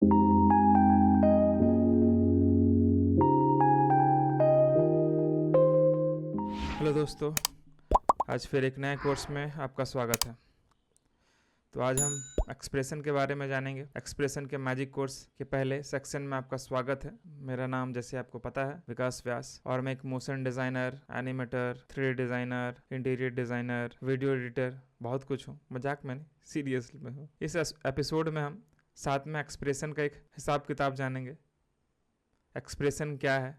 Hello दोस्तों, आज फिर एक नए कोर्स में आपका स्वागत है। तो आज हम एक्सप्रेशन के बारे में जानेंगे। एक्सप्रेशन के मैजिक कोर्स के पहले सेक्शन में आपका स्वागत है। मेरा नाम जैसे आपको पता है विकास व्यास, और मैं एक motion designer, animator, 3D designer, interior designer, video editor, बहुत कुछ हूँ। मजाक में नहीं, सीरियसली में हूँ। इस एपिसोड में हम साथ में एक्सप्रेशन का एक हिसाब किताब जानेंगे। एक्सप्रेशन क्या है,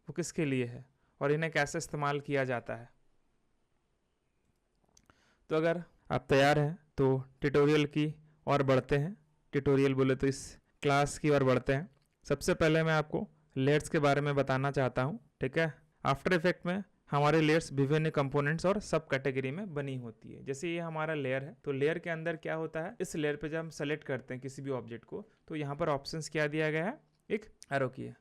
वो किसके लिए है और इन्हें कैसे इस्तेमाल किया जाता है। तो अगर आप तैयार हैं तो ट्यूटोरियल की ओर बढ़ते हैं। ट्यूटोरियल बोले तो इस क्लास की ओर बढ़ते हैं। सबसे पहले मैं आपको लेयर्स के बारे में बताना चाहता हूँ, ठीक है। आफ्टर इफेक्ट में हमारे लेयर्स विभिन्न कंपोनेंट्स और सब कैटेगरी में बनी होती है। जैसे ये हमारा लेयर है, तो लेयर के अंदर क्या होता है, इस लेयर पे जब हम सेलेक्ट करते हैं किसी भी ऑब्जेक्ट को, तो यहाँ पर ऑप्शंस क्या दिया गया है, एक एरो की है।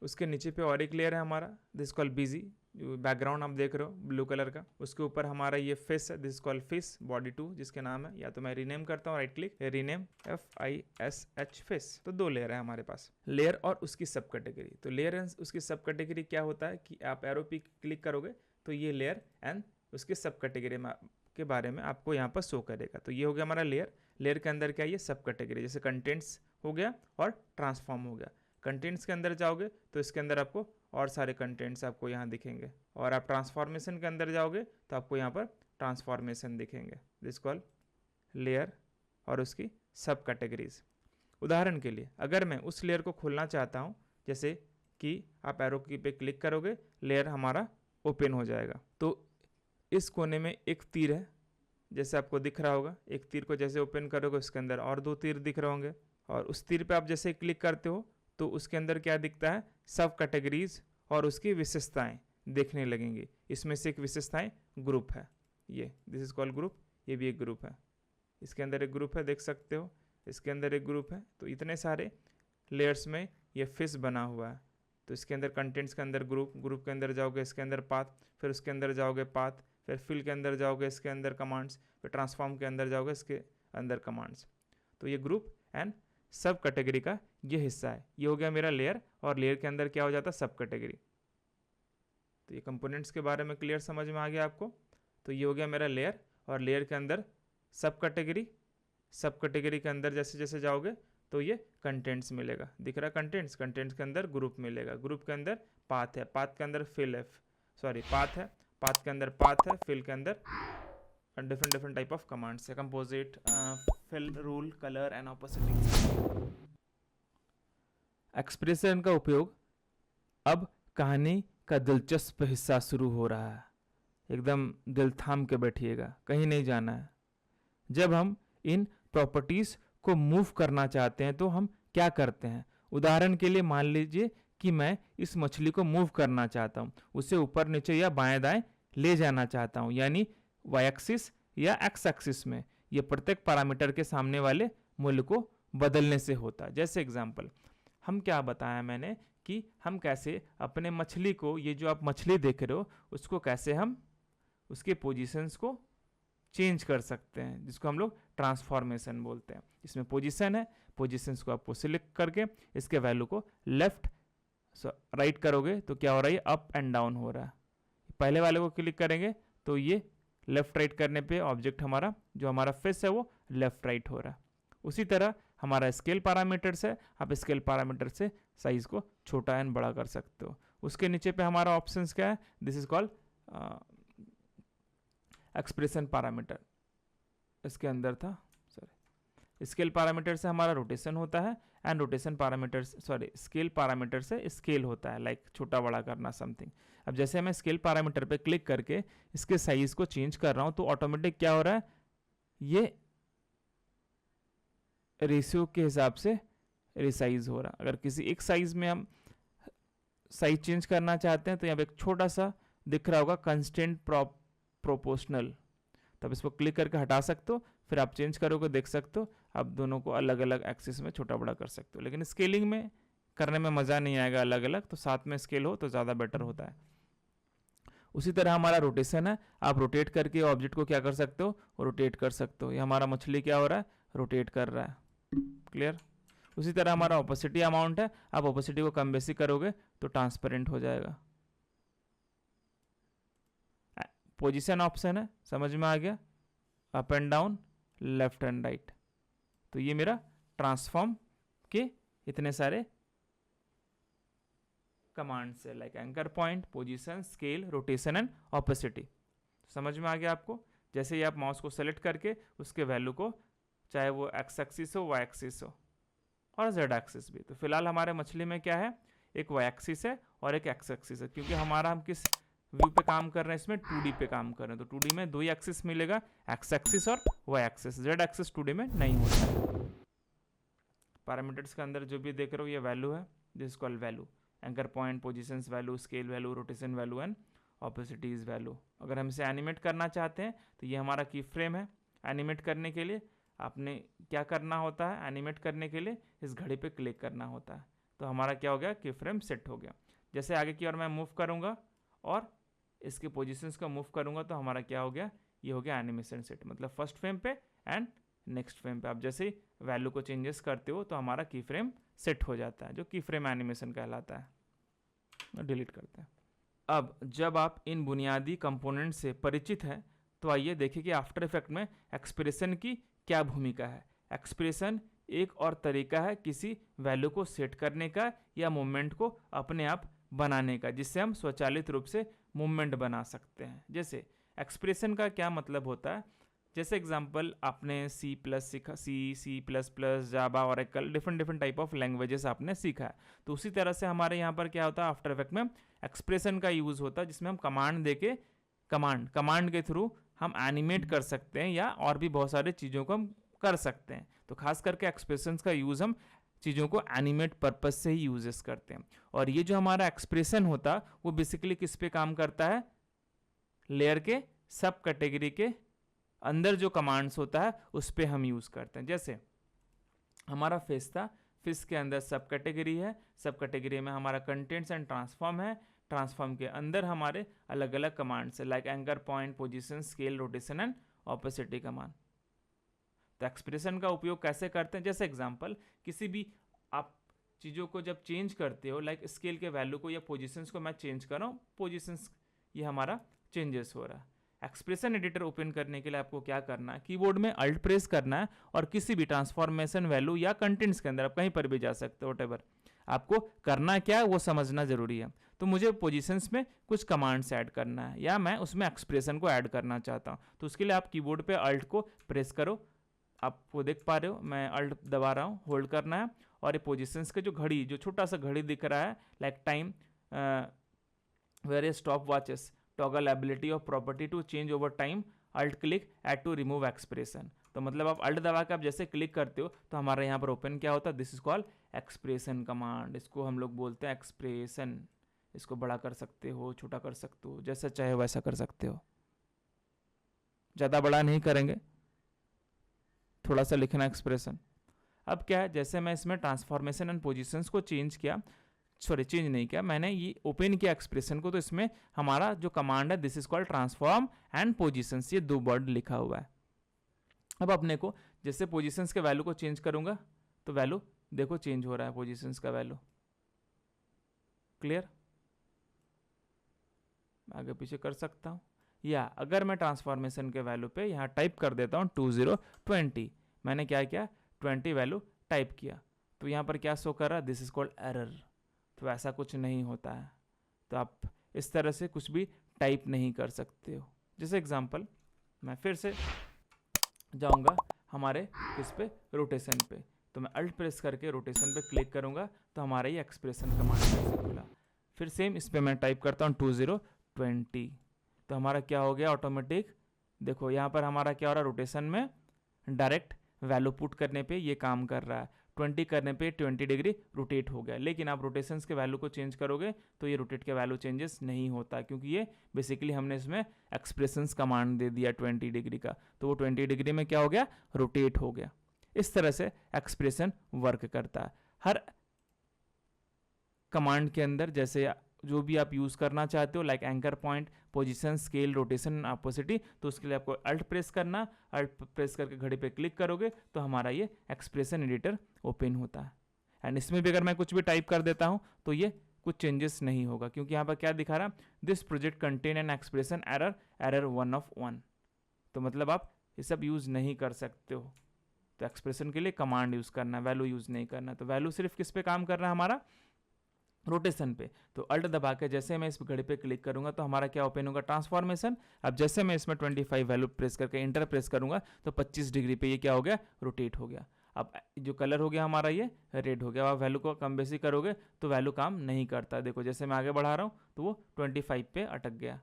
उसके नीचे पे और एक लेयर है हमारा, दिस कॉल बीजी, बैकग्राउंड आप देख रहे हो ब्लू कलर का। उसके ऊपर हमारा ये फेस है, दिस कॉल फेस बॉडी 2 जिसके नाम है, या तो मैं रीनेम करता हूँ, right click, rename FISH face. तो दो लेयर है हमारे पास, लेयर और उसकी सब कैटेगरी। तो लेयर एंड उसकी सब कैटेगरी क्या होता है कि आप एरो पे क्लिक करोगे तो ये लेयर एंड उसके सब कैटेगरी के बारे में आपको यहाँ पर शो करेगा। तो ये हो गया हमारा लेयर। लेयर के अंदर क्या है, ये सब कैटेगरी, जैसे कंटेंट्स हो गया और ट्रांसफॉर्म हो गया। कंटेंट्स के अंदर जाओगे तो इसके अंदर आपको और सारे कंटेंट्स आपको यहाँ दिखेंगे, और आप ट्रांसफॉर्मेशन के अंदर जाओगे तो आपको यहाँ पर ट्रांसफॉर्मेशन दिखेंगे। दिस कॉल लेयर और उसकी सब कैटेगरीज। उदाहरण के लिए अगर मैं उस लेयर को खोलना चाहता हूँ, जैसे कि आप एरो की पे क्लिक करोगे, लेयर हमारा ओपन हो जाएगा। तो इस कोने में एक तीर है, जैसे आपको दिख रहा होगा। एक तीर को जैसे ओपन करोगे उसके अंदर और दो तीर दिख रहे होंगे, और उस तीर पे आप जैसे क्लिक करते हो तो उसके अंदर क्या दिखता है, सब कैटेगरीज और उसकी विशेषताएं देखने लगेंगी। इसमें से एक विशेषताएं ग्रुप है, ये दिस इज कॉल्ड ग्रुप। ये भी एक ग्रुप है, इसके अंदर एक ग्रुप है, देख सकते हो, इसके अंदर एक ग्रुप है। तो इतने सारे लेयर्स में ये फिश बना हुआ है। तो इसके अंदर कंटेंट्स के अंदर ग्रुप, ग्रुप के अंदर जाओगे इसके अंदर पाथ, फिर उसके अंदर जाओगे पाथ, फिर फिल के अंदर जाओगे इसके अंदर कमांड्स, फिर ट्रांसफॉर्म के अंदर जाओगे इसके अंदर कमांड्स। तो ये ग्रुप एंड सब कैटेगरी का ये हिस्सा है। ये हो गया मेरा लेयर, और लेयर के अंदर क्या हो जाता है, सब कैटेगरी। तो ये कंपोनेंट्स के बारे में क्लियर समझ में आ गया आपको। तो ये हो गया मेरा लेयर, और लेयर के अंदर सब कैटेगरी। सब कैटेगरी के अंदर जैसे जैसे जाओगे तो ये कंटेंट्स मिलेगा, दिख रहा कंटेंट्स। कंटेंट्स के अंदर ग्रुप मिलेगा, ग्रुप के अंदर पाथ है, पाथ के अंदर फिल है, सॉरी पाथ है, पाथ के अंदर पाथ है, फिल के अंदर different different type of commands है, composite, fill, rule, colour and opacity. Expression का उपयोग, अब कहानी का दिलचस्प हिस्सा शुरू हो रहा है। एकदम दिल थाम के बैठिएगा, कहीं नहीं जाना है। जब हम इन प्रॉपर्टीज को मूव करना चाहते हैं तो हम क्या करते हैं। उदाहरण के लिए मान लीजिए कि मैं इस मछली को मूव करना चाहता हूँ, उसे ऊपर नीचे या बाएं दाएं ले जाना चाहता हूँ, यानी वाई एक्सिस या एक्स एक्सिस में। यह प्रत्येक पैरामीटर के सामने वाले मूल्य को बदलने से होता है। जैसे एग्जांपल, हम क्या बताया मैंने कि हम कैसे अपने मछली को, ये जो आप मछली देख रहे हो, उसको कैसे हम उसके पोजीशंस को चेंज कर सकते हैं, जिसको हम लोग ट्रांसफॉर्मेशन बोलते हैं। इसमें पोजीशन है, पोजीशंस को आपको सिलेक्ट करके इसके वैल्यू को लेफ्ट राइट करोगे तो क्या हो रहा है, अप एंड डाउन हो रहा है। पहले वाले को क्लिक करेंगे तो ये लेफ्ट राइट करने पे ऑब्जेक्ट हमारा, जो हमारा फेस है, वो लेफ्ट राइट हो रहा है। उसी तरह हमारा स्केल पैरामीटर्स है, आप स्केल पैरामीटर से साइज को छोटा एंड बड़ा कर सकते हो। उसके नीचे पे हमारा ऑप्शंस क्या है, this is called expression parameter. इसके अंदर था, सॉरी, स्केल पैरामीटर से हमारा रोटेशन होता है, and rotation parameter, sorry, scale parameter से स्केल होता है, लाइक छोटा बड़ा करना समथिंग। अब जैसे मैं स्केल पैरामीटर पे क्लिक करके इसके साइज को चेंज कर रहा हूं तो ऑटोमेटिक क्या हो रहा है, ये रेशियो के हिसाब से रिसाइज हो रहा। अगर किसी एक साइज में हम साइज चेंज करना चाहते हैं तो यहाँ पे एक छोटा सा दिख रहा होगा, कंस्टेंट प्रोपोर्शनल, तब इस पर क्लिक करके हटा सकते हो, फिर आप चेंज करोगे, देख सकते हो आप दोनों को अलग अलग एक्सिस में छोटा बड़ा कर सकते हो। लेकिन स्केलिंग में करने में मज़ा नहीं आएगा अलग अलग, तो साथ में स्केल हो तो ज़्यादा बेटर होता है। उसी तरह हमारा रोटेशन है, आप रोटेट करके ऑब्जेक्ट को क्या कर सकते हो, रोटेट कर सकते हो। ये हमारा मछली क्या हो रहा है, रोटेट कर रहा है, क्लियर। उसी तरह हमारा ओपेसिटी अमाउंट है, आप ओपेसिटी को कम बेसी करोगे तो ट्रांसपेरेंट हो जाएगा। पोजीशन ऑप्शन है, समझ में आ गया, up and down, left and right. तो ये मेरा ट्रांसफॉर्म के इतने सारे कमांड्स है, like anchor point, position, scale, rotation and opacity. समझ में आ गया आपको। जैसे ही आप माउस को सेलेक्ट करके उसके वैल्यू को, चाहे वो एक्स एक्सिस हो, वाई एक्सिस हो और जेड एक्सिस भी, तो फिलहाल हमारे मछली में क्या है, एक वाई एक्सिस है और एक एक्स एक्सिस है, क्योंकि हमारा हम किस व्यू पे काम कर रहे हैं, इसमें 2D पे काम कर रहे हैं, तो 2D में दो ही एक्सिस मिलेगा, एक्स एक्सिस और Y axis. Z axis 2D में नहीं होता है। पैरामीटर्स के अंदर जो भी देख रहे हो ये वैल्यू है, this called value, anchor point, positions value, scale value, rotation value and opacities value. अगर हम इसे एनिमेट करना चाहते हैं तो ये हमारा की फ्रेम है। एनिमेट करने के लिए आपने क्या करना होता है, एनिमेट करने के लिए इस घड़ी पे क्लिक करना होता है, तो हमारा क्या हो गया, की फ्रेम सेट हो गया। जैसे आगे की ओर मैं मूव करूंगा और इसके पोजीशंस को मूव करूंगा तो हमारा क्या हो गया, ये हो गया एनिमेशन सेट, मतलब फर्स्ट फ्रेम पे एंड नेक्स्ट फ्रेम पे। आप जैसे ही वैल्यू को चेंजेस करते हो तो हमारा की फ्रेम सेट हो जाता है, जो की फ्रेम एनिमेशन कहलाता है। डिलीट करते हैं। अब जब आप इन बुनियादी कंपोनेंट से परिचित हैं तो आइए देखें कि आफ्टर इफेक्ट में एक्सप्रेशन की क्या भूमिका है। एक्सप्रेशन एक और तरीका है किसी वैल्यू को सेट करने का या मूवमेंट को अपने आप बनाने का, जिससे हम स्वचालित रूप से मूवमेंट बना सकते हैं। जैसे एक्सप्रेशन का क्या मतलब होता है, जैसे एग्जांपल आपने सी प्लस सीखा, C plus plus, Java, Oracle, different type of languages आपने सीखा है। तो उसी तरह से हमारे यहाँ पर क्या होता है, आफ्टर इफेक्ट में एक्सप्रेशन का यूज़ होता है, जिसमें हम कमांड देके कमांड के थ्रू हम एनिमेट कर सकते हैं या और भी बहुत सारी चीज़ों को हम कर सकते हैं। तो खास करके एक्सप्रेशंस का यूज़ हम चीज़ों को एनिमेट पर्पस से ही यूजेस करते हैं। और ये जो हमारा एक्सप्रेशन होता है वो बेसिकली किस पे काम करता है, लेयर के सब कैटेगरी के अंदर जो कमांड्स होता है उस पे हम यूज़ करते हैं। जैसे हमारा फेस था, फेस के अंदर सब कैटेगरी है, सब कैटेगरी में हमारा कंटेंट्स एंड ट्रांसफॉर्म है, ट्रांसफॉर्म के अंदर हमारे अलग अलग कमांड्स है, like anchor point, position, scale, rotation and opacity command. तो एक्सप्रेशन का उपयोग कैसे करते हैं, जैसे एग्जांपल किसी भी आप चीज़ों को जब चेंज करते हो, लाइक स्केल के वैल्यू को या पोजीशंस को मैं चेंज कर रहा हूँ, पोजीशंस ये हमारा चेंजेस हो रहा है। एक्सप्रेशन एडिटर ओपन करने के लिए आपको क्या करना है, कीबोर्ड में अल्ट प्रेस करना है और किसी भी ट्रांसफॉर्मेशन वैल्यू या कंटेंट्स के अंदर आप कहीं पर भी जा सकते हो, व्हाटएवर आपको करना क्या है वो समझना जरूरी है। तो मुझे पोजीशंस में कुछ कमांड्स ऐड करना है या मैं उसमें एक्सप्रेशन को ऐड करना चाहता हूँ, तो उसके लिए आप कीबोर्ड पे अल्ट को प्रेस करो। आपको देख पा रहे हो मैं अल्ट दबा रहा हूँ, होल्ड करना है और ये पोजीशंस के जो घड़ी, जो छोटा सा घड़ी दिख रहा है, like time where stop watches, toggle ability of property to change over time, alt click add to remove expression. तो मतलब आप अल्ट दबा के आप जैसे क्लिक करते हो तो हमारे यहाँ पर ओपन क्या होता है, this is called expression command. इसको हम लोग बोलते हैं एक्सप्रेशन। इसको बड़ा कर सकते हो, छोटा कर सकते हो, जैसा चाहे वैसा कर सकते हो। ज़्यादा बड़ा नहीं करेंगे, थोड़ा सा लिखना एक्सप्रेशन। अब क्या है, जैसे मैं इसमें ट्रांसफॉर्मेशन एंड पोजीशंस को चेंज किया, सॉरी चेंज नहीं किया, मैंने ये ओपन किया एक्सप्रेशन को, तो इसमें हमारा जो कमांड है this is called transform and positions, ये दो वर्ड लिखा हुआ है। अब अपने को जैसे पोजीशंस के वैल्यू को चेंज करूंगा तो वैल्यू देखो चेंज हो रहा है, पोजीशंस का वैल्यू। क्लियर, आगे पीछे कर सकता हूँ, या अगर मैं ट्रांसफॉर्मेशन के वैल्यू पे यहाँ टाइप कर देता हूँ 2020, मैंने क्या किया 20 वैल्यू टाइप किया, तो यहाँ पर क्या शो कर रहा है, दिस इज कॉल्ड एरर। तो ऐसा कुछ नहीं होता है, तो आप इस तरह से कुछ भी टाइप नहीं कर सकते हो। जैसे एग्जांपल मैं फिर से जाऊंगा हमारे इस पे रोटेशन पे, तो मैं अल्ट प्रेस करके रोटेशन पे क्लिक करूंगा तो हमारा ये एक्सप्रेशन कमांड खुला। फिर सेम इस पे मैं टाइप करता हूँ 2020, तो हमारा क्या हो गया ऑटोमेटिक, देखो यहाँ पर हमारा क्या हो रहा है, रोटेशन में डायरेक्ट वैल्यू पुट करने पे ये काम कर रहा है, 20 करने पे 20 डिग्री रोटेट हो गया। लेकिन आप रोटेशंस के वैल्यू को चेंज करोगे तो ये रोटेट के वैल्यू चेंजेस नहीं होता, क्योंकि ये बेसिकली हमने इसमें एक्सप्रेशंस कमांड दे दिया 20 डिग्री का, तो वो 20 डिग्री में क्या हो गया, रोटेट हो गया। इस तरह से एक्सप्रेशन वर्क करता है। हर कमांड के अंदर जैसे जो भी आप यूज़ करना चाहते हो, like anchor point, position, scale, rotation, opacity, तो उसके लिए आपको अल्ट प्रेस करना, अल्ट प्रेस करके घड़ी पे क्लिक करोगे तो हमारा ये एक्सप्रेशन एडिटर ओपन होता है। एंड इसमें भी अगर मैं कुछ भी टाइप कर देता हूँ तो ये कुछ चेंजेस नहीं होगा, क्योंकि यहाँ पर क्या दिखा रहा है, this project contain an expression error 1 of 1। तो मतलब आप ये सब यूज़ नहीं कर सकते हो। तो एक्सप्रेशन के लिए कमांड यूज़ करना है, वैल्यू यूज़ नहीं करना। तो वैल्यू सिर्फ किस पे काम कर रहा है हमारा, रोटेशन पे। तो अल्ट दबा के जैसे मैं इस घड़ी पे क्लिक करूंगा तो हमारा क्या ओपन होगा, ट्रांसफॉर्मेशन। अब जैसे मैं इसमें 25 वैल्यू प्रेस करके इंटर प्रेस करूंगा तो 25 डिग्री पे ये क्या हो गया, रोटेट हो गया। अब जो कलर हो गया हमारा ये रेड हो गया। अब आप वैल्यू को कम बेसी करोगे तो वैल्यू काम नहीं करता। देखो जैसे मैं आगे बढ़ा रहा हूँ तो वो 25 पे अटक गया।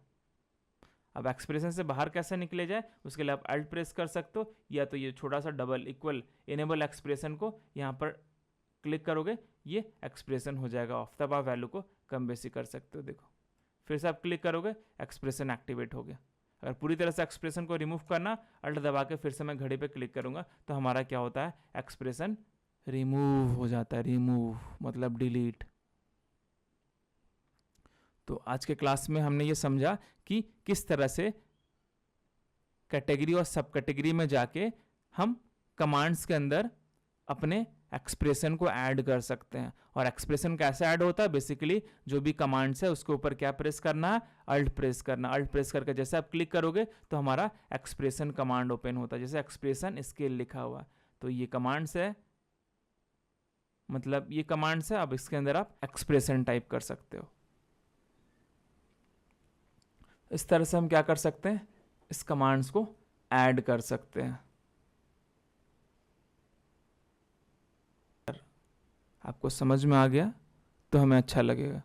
अब एक्सप्रेशन से बाहर कैसे निकले जाए उसके लिए आप अल्ट प्रेस कर सकते हो, या तो ये छोटा सा डबल इक्वल इनेबल एक्सप्रेशन को यहाँ पर क्लिक करोगे, ये एक्सप्रेशन हो जाएगा ऑफ, तब आप वैल्यू को कम बेसी कर सकते हो। देखो फिर से आप क्लिक करोगे, एक्सप्रेशन एक्टिवेट हो गया। अगर पूरी तरह से एक्सप्रेशन को रिमूव करना, अल्ट दबा के फिर से मैं घड़ी पे क्लिक करूंगा तो हमारा क्या होता है, एक्सप्रेशन रिमूव हो जाता है। रिमूव मतलब डिलीट। तो आज के क्लास में हमने ये समझा कि किस तरह से कैटेगरी और सब कैटेगरी में जाके हम कमांड्स के अंदर अपने एक्सप्रेशन को ऐड कर सकते हैं। और एक्सप्रेशन कैसे ऐड होता है, बेसिकली जो भी कमांड्स है उसके ऊपर क्या प्रेस करना है, अल्ट प्रेस करना। अल्ट प्रेस करके जैसे आप क्लिक करोगे तो हमारा एक्सप्रेशन कमांड ओपन होता है, जैसे एक्सप्रेशन स्केल लिखा हुआ है। तो ये कमांड्स है, मतलब ये कमांड्स है। अब इसके अंदर आप एक्सप्रेशन टाइप कर सकते हो। इस तरह से हम क्या कर सकते हैं, इस कमांड्स को ऐड कर सकते हैं। आपको समझ में आ गया तो हमें अच्छा लगेगा।